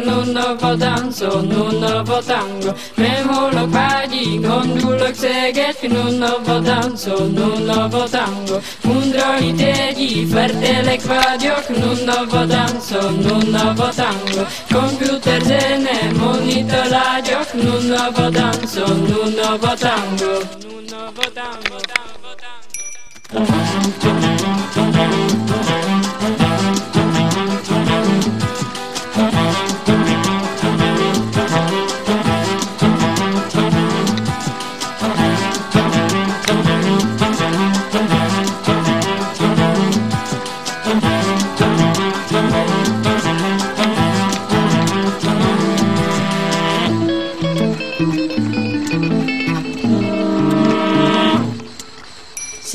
Nu novo danzo, nu novo tango, memolo pagi, gondulok seget, nu novo danzo, nu novo tango, mundroli tedi, fertele kvadiok, nu novo danzo, nu novo tango, computer zene, monitor ladiok, nu novo danzo, nu novo tango, nu novo tango,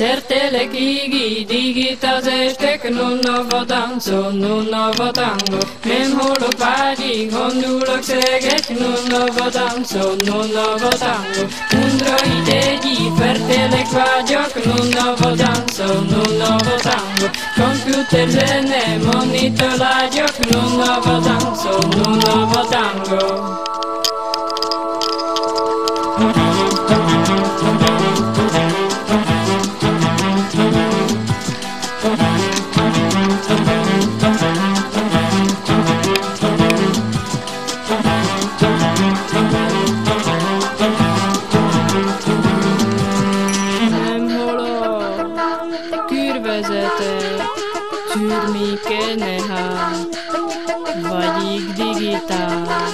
Certele kigi, digita zestek, nu novo danzo, nu novo tango, mem holo pagi, gondulok seget, nu novo danzo, nu novo tango, undroidegi, fertele kvadiok, nu novo danzo, nu novo tango, computer zene, monitor ladiok, nu novo danzo, nu novo tango. Vagyik digitál,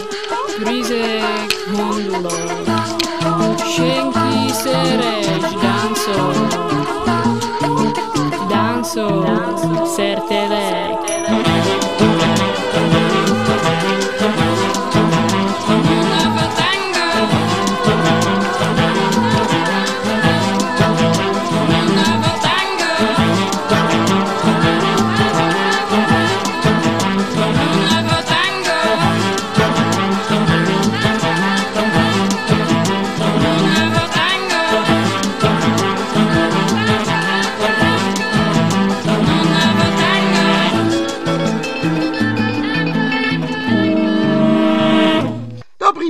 prizek, gondolok, senki szeres, dáncol, dáncol, szertelek.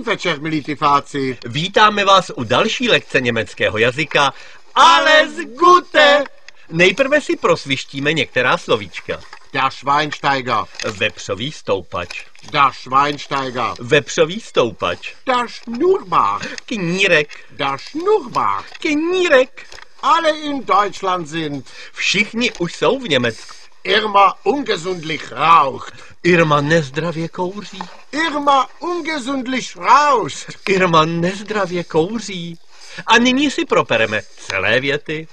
Večer, milí tyfáci. Vítáme vás u další lekce německého jazyka Alles Gute! Nejprve si prosvištíme některá slovíčka. Der Schweinsteiger. Vepřový stoupač. Der Schweinsteiger. Vepřový stoupač. Der Schnurrbart. Knírek. Der Schnurrbart. Knírek. Alle in Deutschland sind. Všichni už jsou v Německu. Irma ungesundlich raucht. Irma nezdravě kouří. Irma ungesundlich rauscht. Irma nezdravě kouří. A nyní si propereme celé věty.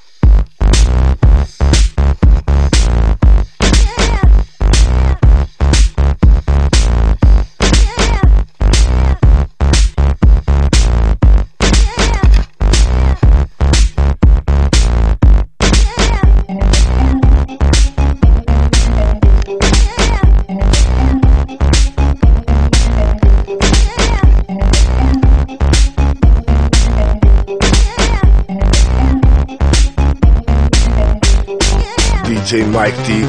DJ Mike, ty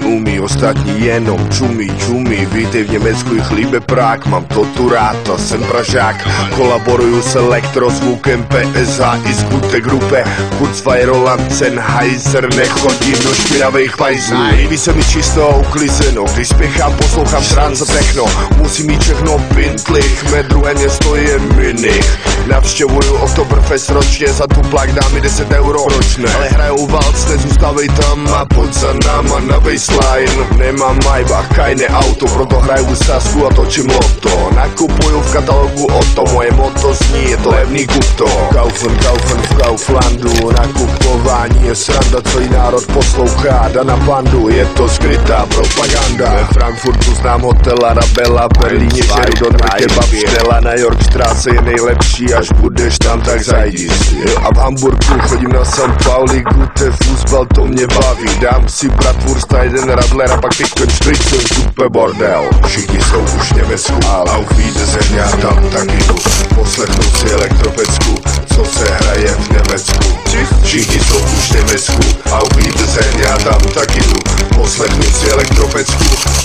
umí, ostatní jenom čumí. Vítej v Německu, jich líbe Prák, mám to tu rád, to jsem Pražák. Kolaboruju s elektrozvukem PSH i z Gute Gruppe. Kurzweil, Roland, Sennheiser, nechodím do špinavých pajzlů. Líbí se mi čisto a uklizeno, když spěchám, poslouchám trance techno. Musím mít všechno pintlich, mé druhé město je Munich. Navštěvuju Oktoberfest ročně, za tuplák dám mi 10 euro. Proč ne? Ale hrajou valc, nezůstávej tam a pojď za náma na baseline. Nemám Maybach, keine auto, proto hraju sásku a točím loto. Nakupuju v katalogu Otto, moje motto zní, je to levný kupto. Kaufen v Kauflandu, nakupování je sranda, co jí národ poslouchá. Dana Pandu, je to skrytá propaganda. Ve Frankfurtu znám hotel Arabella, Berlíně Sheridan, kebab Stella, na Yorkstraße je nejlepší, až budeš tam, tak zajdi si. A v Hamburgu chodím na St. Pauli, Gute, fútbal, to mě baví. Dám si bratwurst a jeden radler a pak Picken Špritzen, super bordel. Všichni jsou už v Německu, auf Wiedersehen, já tam taky jdu. Poslechnu si elektropecku, co se hraje v Německu. Všichni jsou už v Německu, auf Wiedersehen, já tam taky jdu. Poslechnu si elektropecku,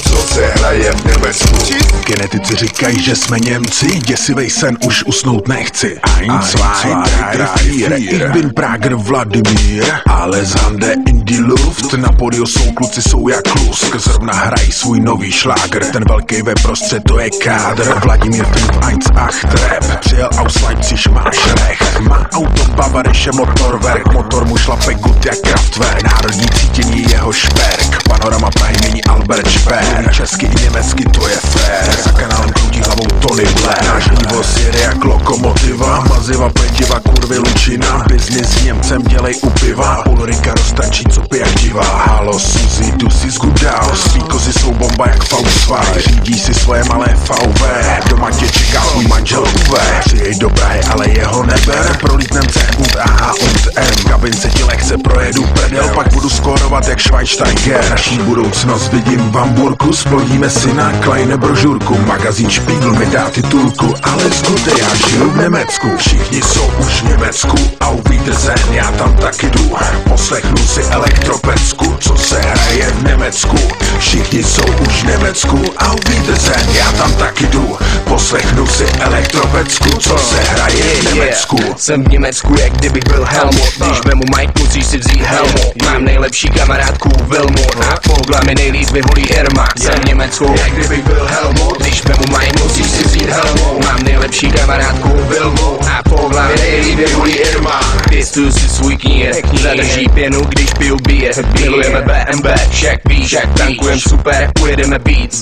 co se hraje v Německu. Genetici říkají, že jsme Němci, děsivej sen už usnout nechci. 1, 2, 3, 4, ich bin Prager Vladimír, alles Hande in die Luft. Na podiu jsou kluci, jsou jak lusk, zrovna hrají svůj nový šláger. Ten velký ve prostřed, to je kádr. Vladimír 518 rap, přijel aus Leipzig, máš rech. Má auto Bavarische Motorwerk, motor mu šlape gut jak Kraftwerk. Národní cítění jeho šperk, panorama Prahy mění Albert Šper. Česky i německy, to je fér, za kanálem krutí hlavou Tony Blair. Náš vývoz jede jak lokomotiva, maziva, pletiva, kurvy, lučina. Biznis s Němcem dělej u piva, Ulrika roztančí copy jak diva. Halo Suzy, jdu si z Gudal, svý kozy jsou bomba jak V2. Řídí si svoje malé VW, doma tě čeká tvůj manžel Uwe. Přijej do Prahy, ale jeho neber, prolítnem C und A und M. Kabince ti lehce projedu prdel, pak budu skórovat jak Schweinsteiger. Naší budoucnost vidím v Hamburku, splodíme si na Kleine brožurku. Magazín Spiegel mi dá titulku, ale skute, já žiju v Německu. Všichni jsou už v Německu, auf Wiedersehen, já tam taky jdu. Poslechnu si elektropecku, co se hraje v Německu. Všichni jsou už v Německu, auf Wiedersehen, já tam taky jdu. Poslechnu si elektropecku, co se hraje v Německu. Jsem v Německu, jak kdybych byl Helmut. Když vemu Mike, musíš si vzít helmu. Mám nejlepší kamarádku Wilmu a pohla mi nejlíp vyholí Irma. Jsem v Německu, jak kdybych byl Helmut. Když vemu Mike, musíš si vzít helmu. Mám nejlepší kamarádku Wilmu a pohla mi nejlíp vyholí Irma. Pěstuju si svůj knír, zadrží pěnu, když piju bír. Milujeme BMW, však víš, jak tankujem super, ujedeme beats.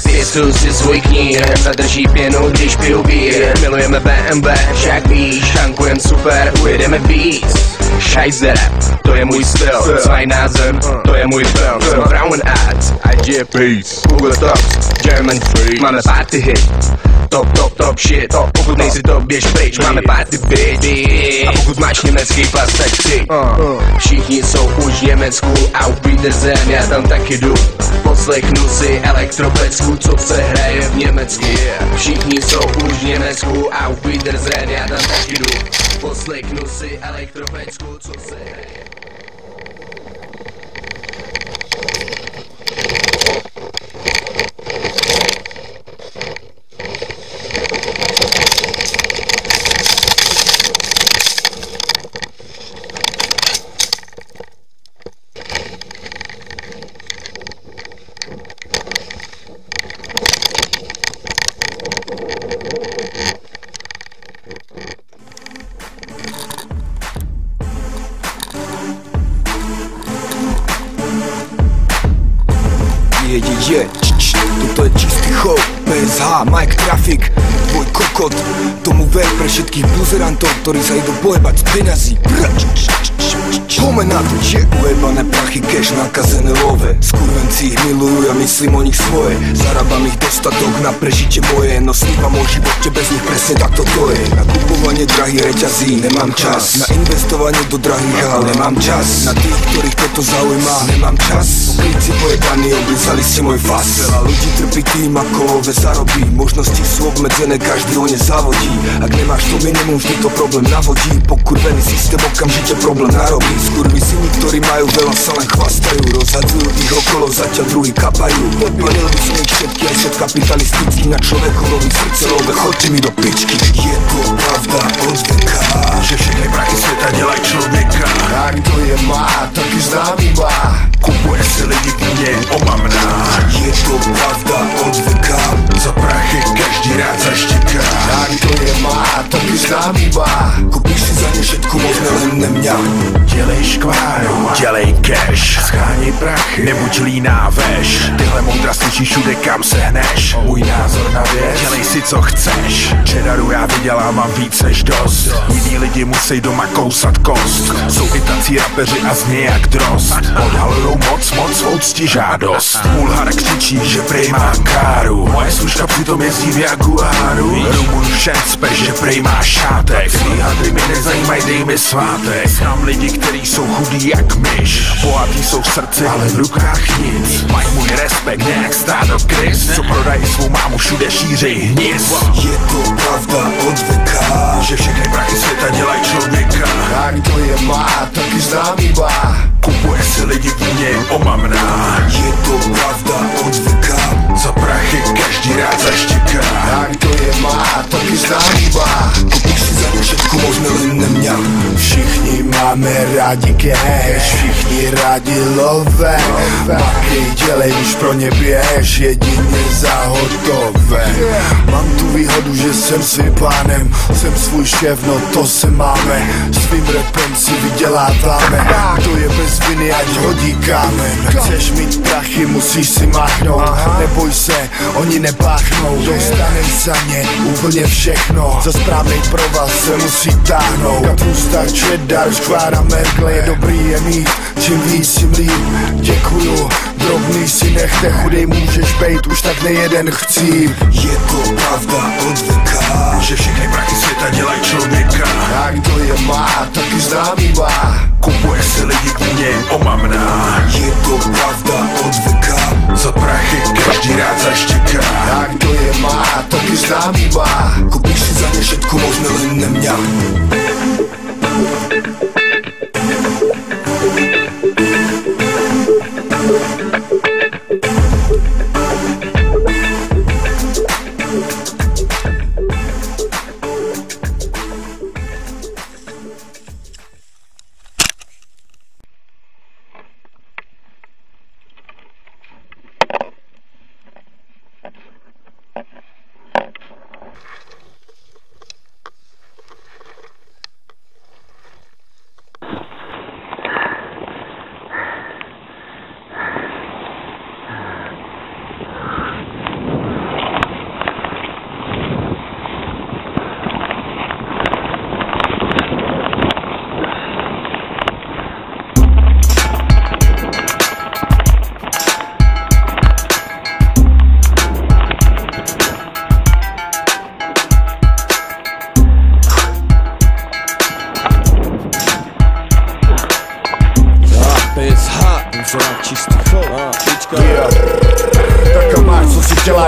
Pěstuju si svůj knír, zadrží pěnu, když piju bír. Milujeme BMW, však víš, tankujem super, ujedeme beats. Scheiße rap, to je můj styl, Zweinasen, to je můj film. Jsem Frauenarzt, IGPs, Google Tops, German Free. Máme party hit, top shit. Pokud nejsi top, běž pryč, máme party bitch. A pokud máš německý pas, tak chci. Všichni jsou už v Německu, auf Wiedersehen, já tam taky jdu. Poslechnu si elektropecku, co se hraje v Německu. Všichni jsou už v Německu, auf Wiedersehen, já tam taky jdu. Poslechnu si elektropecku, co se hraje. Toto je čistý chov, PSH, Mike Traffic, tvoj kokot. Tomu ver pre všetkých buzerantov, ktorí sa idú pohybať z peňazí. Poďme na to, že ujebané prachy, cash, nakazené love. Skurvenci ich milujú, ja myslím o nich svoje. Zarábam ich dostatok na prežitie moje, no snívam o živote, bez nich presne takto to je. Na kupovanie drahých reťazí nemám čas, na investovanie do drahých hál nemám čas, na tých, ktorých toto zaujíma nemám čas. Klíci pojebaný, oblizali si môj fas. Veľa ľudí trpí tým, ako ove zarobí. Možnosti sú obmedzené, každý o ne závodí. Ak nemáš to minimum, vždy to problém navodí. Pokurvený systém okamžite problém narobí. Skurvísyni, ktorí majú veľa, sa len chvastajú. Rozhadzujú ich okolo, zatiaľ druhý kapajú. Odpalil by som ich všetky, aj svet kapitalistický. Na človekovi srdce love, choďte mi do pičky. Je to pravda od veka, že všechny prachy světa dělají člověka. A kdo je má, taky známý má. Kupuje si lidi kně omamná. je to pravda od veka. Za prachy každý rád zaštěká. A kdo je má, taky známý má. Kupíš si za ně všetko možné, len nemňa. Dělej škváru, dělej cash, scháněj prachy, nebuď líná veš. Tyhle moudra slyšíš všude, kam se hneš. Můj názor na věc, dělej si co chceš. Čedaru já vydělám, mám víc než dost. Jiní lidi musí doma kousat kost. Jsou i tací rapeři a zní jak drost. Odhalujou moc svou ctižádost. Půlhar křičí, že prej mám káru. Moje služka přitom jezdí v Jaguáru. Rumun všem speš, že prej má šátek. Tvý hadry mi nezajímaj, dej mi svátek. Znám lidi, kteří jsou chudí jak myš. Bohatý jsou v srdci, ale v rukách nic. Mají můj respekt, ne jak stádo krys. Co prodají svou mámu, všude šířej hnis. Je to pravda od veka, že všechny prachy světa dělají člověka. A kdo je má, taky známý má. Kupuje si lidi kně omamná. je to pravda od veka. Za prachy každý rád zaštěká. A kdo je má, taky známý má. Kupíš si za ně všetko možné, len nemňa. Všichni máme rádi cash, všichni rádi love. Makej dělej, už pro ně běž, jedině za hotové. Mám tu výhodu, že jsem svým pánem, jsem svůj šéf, no to se máme. Svým rapem si vyděláváme, kdo je bez viny, ať hodí kámen. Chceš mít prachy, musíš si máchnout, neboj se, oni nepáchnou. Dostanem za ně úplně všechno, za správnej provaz se musí táhnout. Kapusta, cheddar, škvára, merkle, je dobrý je mít, čím víc, tím líp. Děkuju, drobný si nechte, chudej můžeš bejt, už tak nejeden chcíp. Je to pravda od veka, že všechny prachy světa dělají člověka. A kdo je má, taky známý má. Kupuje si lidi kně omamná. je to pravda od veka. Za prachy každý rád zaštěká. A kdo je má, taky známý má. Kupíš si za ně všetko možné, len nemňa.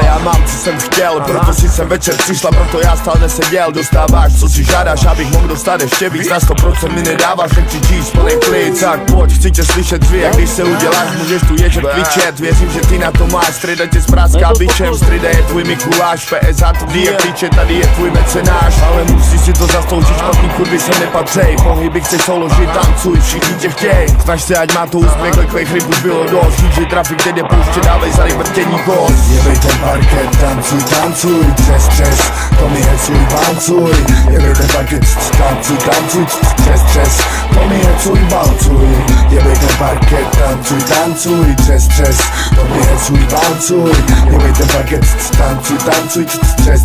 Já mám, co jsem chtěl, proto si sem večer přišla, proto já stále neseděl. Dostáváš, co si žádáš, abych mohl dostat ještě víc. Na 100% mi nedáváš, nekřičíš plný klid. Tak pojď, chci tě slyšet tvý, a když se uděláš, můžeš tu ježet kvičet. Věřím, že ty na to máš, strida tě zpráská bičem. Strida je tvůj Mikuláš, PSH tvý je klíče, tady je tvůj mecenáš. Ale musíš si to zasloužit, špatný kurvy sem nepatřej. Pohyby chceš souložit, tancuj, všichni tě chtěj. Snaž se, ať má to úspěch, lekvejch ryb už bylo dost. DJ trafik, teď je pouště, dávej za vrtění kost. Jebej ten parket, tancuj, tancuj, třes, to mi hecuj, bancuj. Jebej ten parket, tancuj, tancuj, třes, to mi hecuj, bancuj. Jebej ten parket, tancuj, tancuj, třes, to mi hecuj, bancuj. Jebej ten parket, tancuj, tancuj,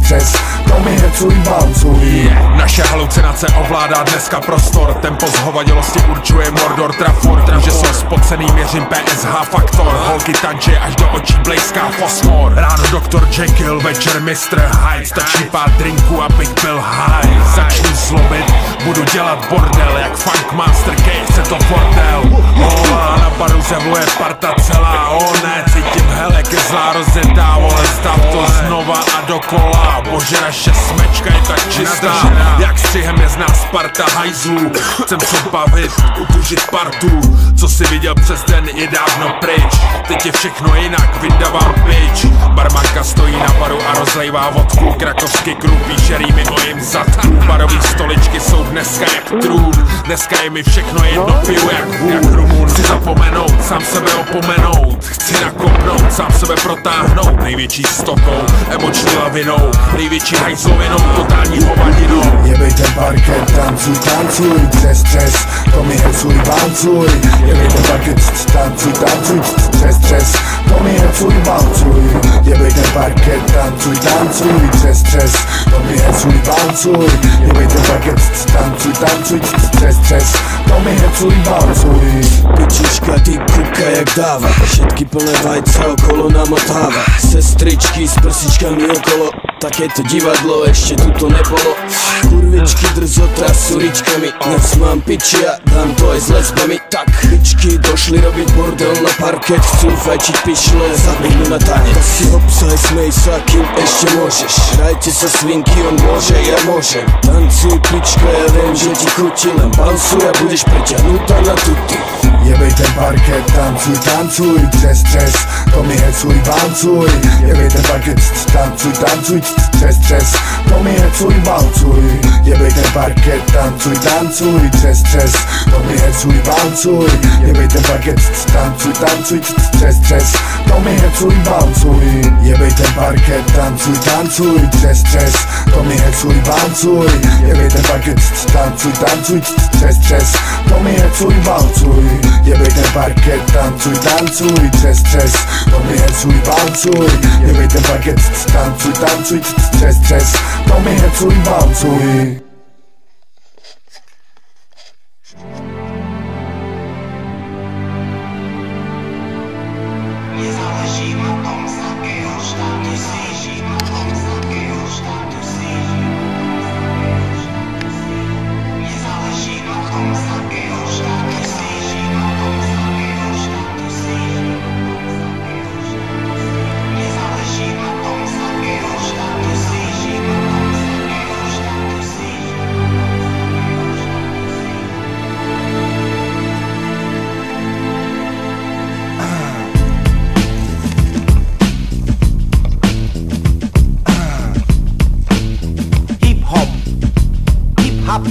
třes, to mi hecuj, bancuj. Naše halucinace ovládá dneska prostor. Tempo zhovadilosti určuje Mordor Trafford. Že jsem spocený, měřím PSH faktor. Holky tanče, až do očí blejská fosfor. Ráno Dr. Jekyll, večer Mr. Hyde. Stačí pár drinků, abych byl high. Začnu zlobit, budu dělat bordel. Jak Funkmaster K, chce to bordel. Na baru převuje parta celá, o ne, cítím hele, ke zlá rozjetá, vole, stav to znova a dokola, bože naše smečka je tak čistá, jak střihem je z nás Sparta hajzlů, chcem se bavit, utužit partu, co si viděl přes den je dávno pryč, teď je všechno jinak, vydávám pitch, barmanka stojí na baru a rozlejvá vodku, krakovský klub píše rýmy o jim zadku, barový stoličky jsou dneska jak trůn, dneska je mi všechno jedno, piju jak Rumun, chci zapomenout, sám sebe opomenout, chci nakopnout, sám sebe protáhnout, největší stokou, emoční lavinou, největší hajzlovinou, totální hovadinou. Jebej ten parket, tancuj, tancuj, třes, to mi hecuj, bancuj. Jebej ten parket, tancuj, tancuj, třes, to mi hecuj, bancuj. Jebej ten parket, tancuj, tancuj, třes, to mi hecuj, bancuj. Jebej ten parket, tancuj, tancuj, třes, to mi hecuj, bancuj. Pičička, ty kuka jak dáva, všetky plné vajce okolo namotáva. Sestričky s prsičkami okolo, také to divadlo ešte tu to nebolo. Kurvičky drzota s suričkami, nec mám piči a dám to aj s lesbami. Tak bičky došli robiť bordel na parket, chcú fajčiť pišle, zabudnú na tanec. Si obsaj, smej sa, kým ešte môžeš, hrajte sa svinky, on môže, ja môžem. Tancuj pička, ja viem, že ti chutí, len balsuj a budeš preťahnutá na tuty. Jebej ten parket, tancuj, tancuj, třes, to mi hecuj, bancuj. Jebej ten parket, tancuj, tancuj, třes, to mi hecuj, bancuj. Jebej ten parket, tancuj, tancuj, třes, to mi hecuj, bancuj. Jebej ten parket, tancuj, tancuj, třes, to mi hecuj, bancuj. Jebej ten parket, tancuj, tancuj, třes, to mi hecuj, bancuj. Jebej ten parket, tancuj, tancuj, třes, to mi hecuj, bancuj. Jebej ten parket, tancuj, tancuj, třes, to mi hecuj, bancuj. Jebej ten parket, tancuj, tancuj, třes, to mi hecuj, bancuj.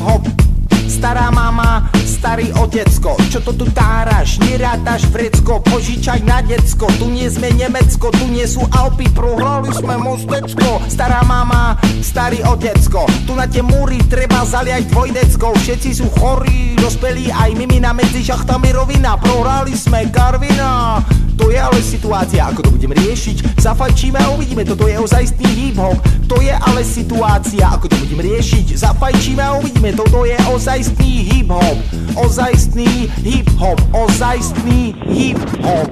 Hop, stará mama, starý otecko, čo to tu táraš, nerátaš vrecko, požičaj na decko, tu nie sme Nemecko, tu nie sú Alpy, prohrali sme Mostecko. Stará mama, starý otecko, tu na tie múry treba zaliať dvojdecko, všetci sú chorí, dospelí, aj mimina medzi šachtami rovina, prohrali sme Garvina. To je ale situácia, ako to budeme riešiť, zafajčíme a uvidíme, toto je ozajstný hip-hop. To je ale situácia, ako to budeme riešiť, zafajčíme a uvidíme, toto je ozajstný hip-hop. Ozajstný hip-hop, ozajstný hip-hop.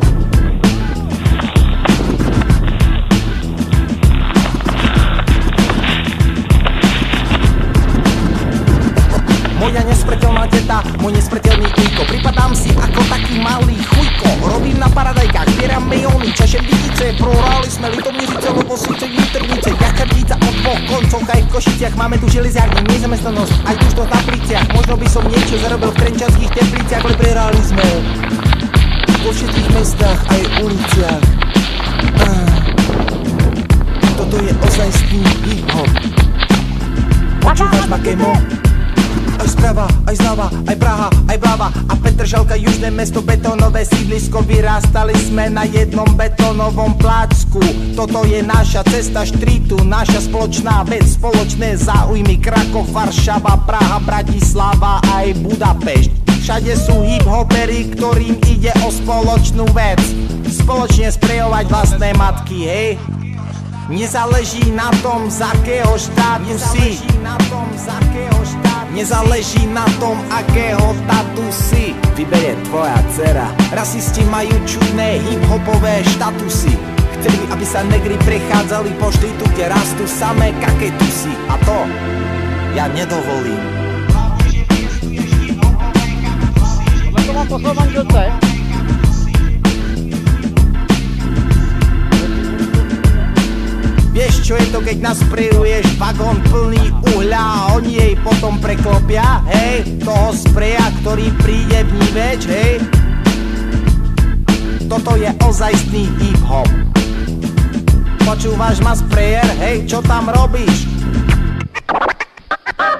Moja nesmrteľná teta, môj nesmrteľný ujko, pripadám si ako taký malý chujko. Robím na paradajkách, zbieram mejóny, čašem vidice, prohráli sme Litomírice, lebo síce Nitrnice. Jakardica od dvoch koncoch, aj v Košiciach máme tu železiarní, nezamestnanosť, aj tužnosť na pliciach. Možno by som niečo zarobil v Trenčanských Tepliciach, ale prehrali sme vo všetkých mestách aj uliciach. Toto je ozajstný hip-hop. Počúvaš ma, Kemo? Aj zprava, aj zľava, aj Praha, aj Blava a Petržalka, južné mesto, betónové sídlisko. Vyrastali sme na jednom betónovom plácku. Toto je naša cesta štritu, naša spoločná vec, spoločné záujmy. Krakov, Varšava, Praha, Bratislava aj Budapešť. Všade sú hip-hopery, ktorým ide o spoločnú vec, spoločne sprejovať vlastné matky, hej. Nezáleží na tom, z akého štátu si. Nezáleží na tom, akého tatu si. Vyberie tvoja dcera. Rasisti majú čudné hip-hopové štatusy. Chceli, aby sa negri prechádzali po štítu, kde rastú samé kaketusy. A to ja nedovolím. To mám poslouchat do té. čo je to, keď nasprejuješ vagón plný uhľa a oni jej potom preklopia, hej, toho spreja, ktorý príde vníveč, hej. Toto je ozajstný hip-hop. Počúvaš ma, sprejer, hej, čo tam robíš?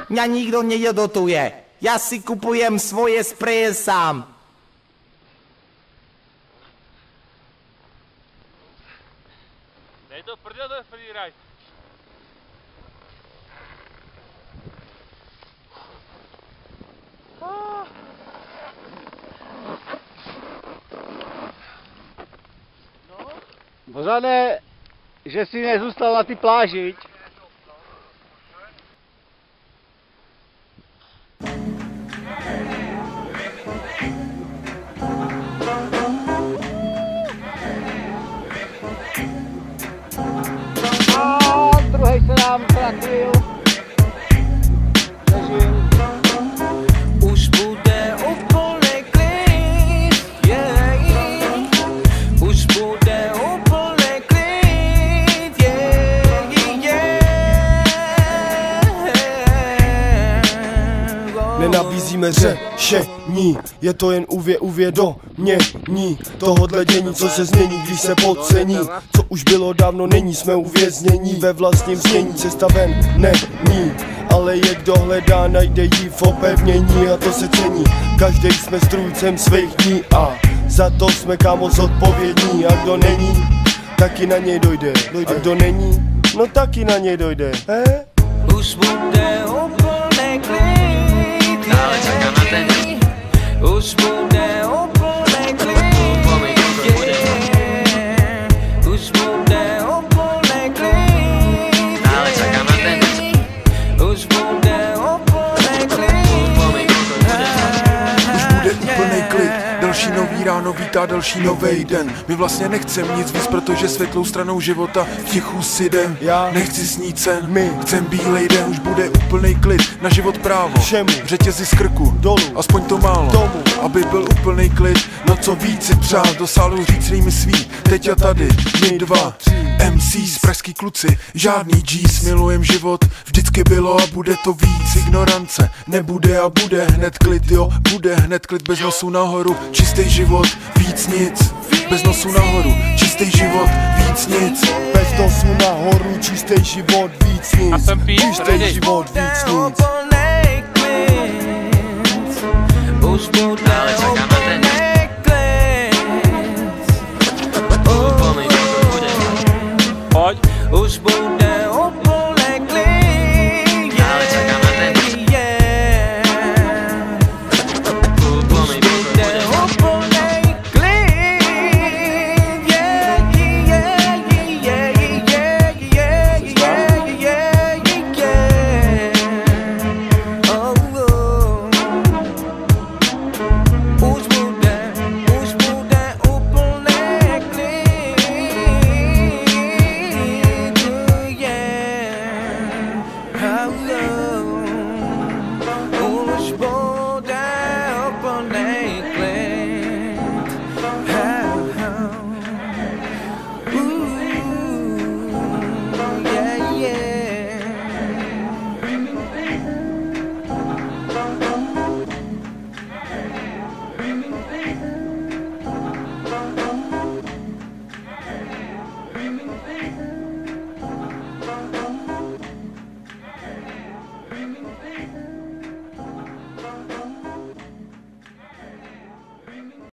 Mňa nikto nedotuje. Ja si kupujem svoje spreje sám. Dej to prdel, to je freeride. Bořane, že si nezůstal na ty pláži, viď? Druhej se nám ztratil. Už bude úplný klid, yeah. Už bude úplný klid, yeah, yeah. Nenabízíme řešení, je to jen uvědomění tohodle dění, co se změní, když se podcení. Co už bylo dávno není, jsme uvěznění ve vlastním znění, cesta ven není. Ale je kdo hledá, najde jí v opevnění a to se cení. Každý jsme strůjcem svých dní a za to jsme kámo zodpovědní. A kdo není, taky na něj dojde. A kdo není, no taky na něj dojde. Už bude úplný klid, yeah. Už bude úplný klid, yeah. Už bude úplný klid, yeah. Už bude úplný klid. Už bude úplnej klid, další nový ráno vítá další novej den. My vlastně nechcem nic víc, protože světlou stranou života v tichu si jdem. Já nechci snít sen, my chcem bílej den. Už bude úplnej klid, na život právo, všemu řetězy z krku dolů, aspoň to málo tomu, aby byl úplnej klid. No co víc si přát, do sálu říct mi svý. Teď a tady, my dva MCs, pražský kluci, žádný G's. Milujem život, vždycky bylo a bude to víc. Ignorance nebude a bude hned klid, jo. Bude hned klid bez nosu nahoru, čistý život, víc nic. Bez nosu nahoru, čistý život, víc nic. Bez nosu nahoru, čistý život, víc nic. Čistý život, víc nic. Už bude úplný klid. Pojď. Už bude úplný klid, yeah, yeah. Už bude úplný klid, yeah, yeah, yeah, yeah, yeah, yeah, yeah. Oh, oh. Už bude úplný klid, yeah. Oh, oh. Už bude úplný klid. Oh, oh. Yeah, yeah.